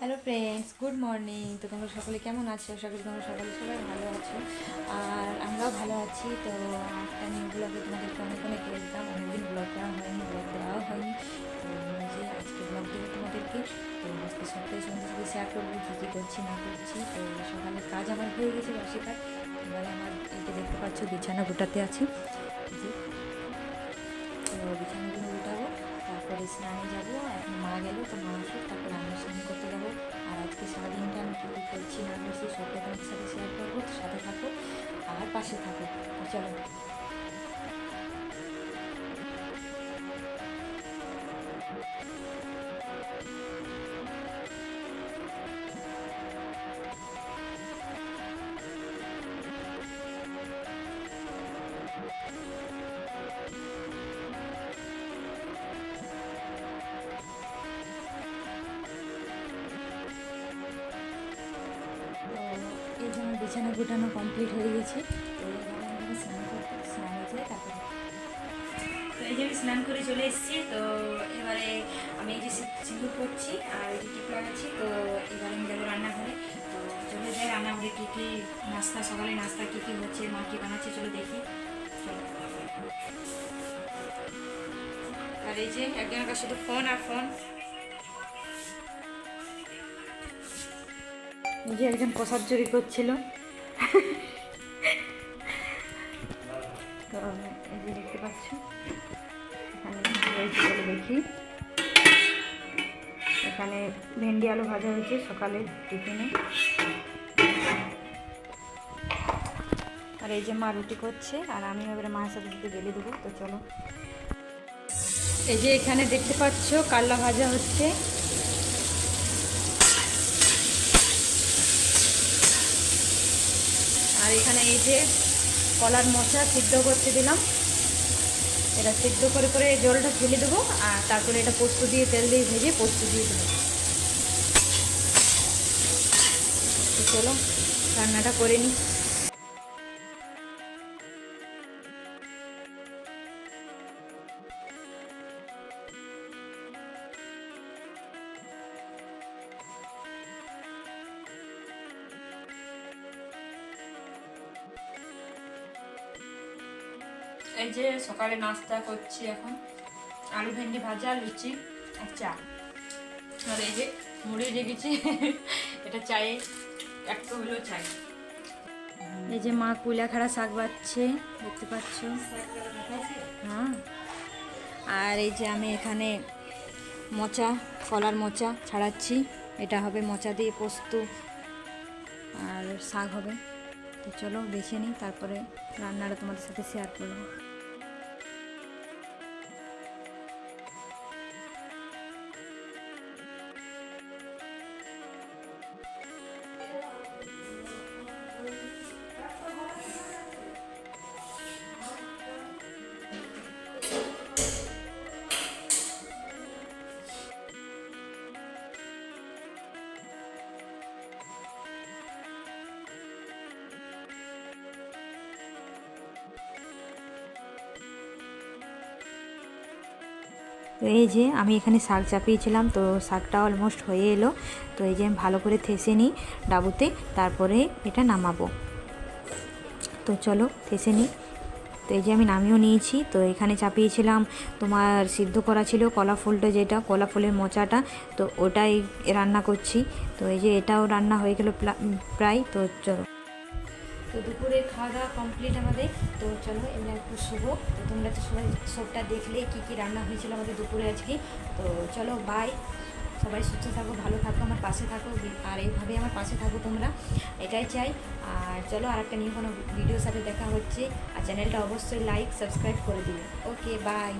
Hello friends, good morning. তো তোমরা সকলে কেমন আছো? আশা করি তোমরা সকালে সবাই ভালো আছো, আর আমরাও ভালো আছি। তো একটা নিউ ব্লগে তোমাদেরকে অনেক অনেক ওয়েলকাম। অনেকদিন ব্লগ করা হয়নি, ব্লগ দেওয়াও হয়নি। তো যে আজকে ব্লগ দেবো তোমাদেরকে। তো আজকে সবটাই তোমাদের সাথে শেয়ার করবো কী কী করছি না করছি। তো সকালের কাজ আমার হয়ে গেছে, বাসি কাজ। এবারে আমার এই যে দেখতে পাচ্ছ বিছানা গোটাতে আছি। যে তো বিছানাগুলো গোটাবো, তারপরে স্নানে যাবো। এখন মা গেল, তো মা আসুক, তারপরে আমি স্নান করতে যাবো। আর আজকে সারাদিনটা আমি কী কী করছি না করছি সবটা তোমাদের সাথে শেয়ার করবো। তো সাথে থাকো আর পাশে থাকো। তো চলো। তো এই যে আমার বিছানা গোটানো কমপ্লিট হয়ে গেছে। তো এবার আমি স্নান করতে স্নানে যাই। তারপরে তো এই যে আমি স্নান করে চলে এসেছি। তো এবারে আমি এই যে সিঁদুর করছি আর এই যে টিপ লাগাচ্ছি। তো এবারে আমি যাবো রান্নাঘরে। তো চলে যাই রান্নাঘরে। কী কী নাস্তা, সকালে নাস্তা কী কী হচ্ছে, মা কী বানাচ্ছে, চলো দেখি। চলো। আর এই যে একজনের কাছে শুধু ফোন আর ফোন। এই যে একজন প্রসাদ চুরি করছিল। তো এই যে দেখতে পাচ্ছ এখানে কী হয়েছে বলে দেখি। এখানে ভেন্ডি আলু ভাজা হয়েছে সকালে টিফিনে। আর এই যে মা রুটি করছে, আর আমি এবারে মায়ের সাথে সাথে বেলে দেবো। তো চলো। এই যে এখানে দেখতে পাচ্ছ কাল্লা ভাজা হচ্ছে। আর এখানে এই যে কলার মোচা সিদ্ধ করতে দিলাম। এটা সিদ্ধ করে করে জলটা ফেলে দেবো, আর তারপরে এটা পোস্ত দিয়ে তেল দিয়ে ভেজে পোস্ত দিয়ে দেবো। তো চলো রান্নাটা করে নিই। এই যে সকালে নাস্তা করছি এখন, আলু ভেন্ডি ভাজা, লুচি আর চা। আর এই যে মুড়ি রেখেছি। এটা চায়ে একটু হলেও চাই। এই যে মা কুইলাখাড়া শাক বাচ্ছে, দেখতে পাচ্ছ। হ্যাঁ। আর এই যে আমি এখানে মোচা, কলার মোচা ছাড়াচ্ছি। এটা হবে মোচা দিয়ে পোস্ত আর শাক হবে। তো চলো বেছে নিই, তারপরে রান্নাটা তোমাদের সাথে শেয়ার করবো। তো এই যে আমি এখানে শাক চাপিয়েছিলাম, তো শাকটা অলমোস্ট হয়ে এলো। তো এই যে আমি ভালো করে থেসে নিই ডাবুতে, তারপরে এটা নামাবো। তো চলো থেসে নিই। তো এই যে আমি নামিয়েও নিয়েছি। তো এখানে চাপিয়েছিলাম তোমার সিদ্ধ করা ছিল কলা ফুলটা, যেটা কলা ফুলের মোচাটা, তো ওটাই রান্না করছি। তো এই যে এটাও রান্না হয়ে গেল প্রায়। তো চলো। তো দুপুরে খাওয়া দাওয়া কমপ্লিট আমাদের। তো চলো এবার একটু শুবো। তো তোমরা তো সবাই সবটা দেখলে কী কী রান্না হয়েছিল আমাদের দুপুরে আজকে। তো চলো বাই। সবাই সুস্থ থাকো, ভালো থাকো, আমার পাশে থাকো, আর এইভাবে আমার পাশে থাকো তোমরা, এটাই চাই। আর চলো আর একটা নিউ কোনো ভিডিওর সাথে দেখা হচ্ছে। আর চ্যানেলটা অবশ্যই লাইক সাবস্ক্রাইব করে দিও। Okay bye.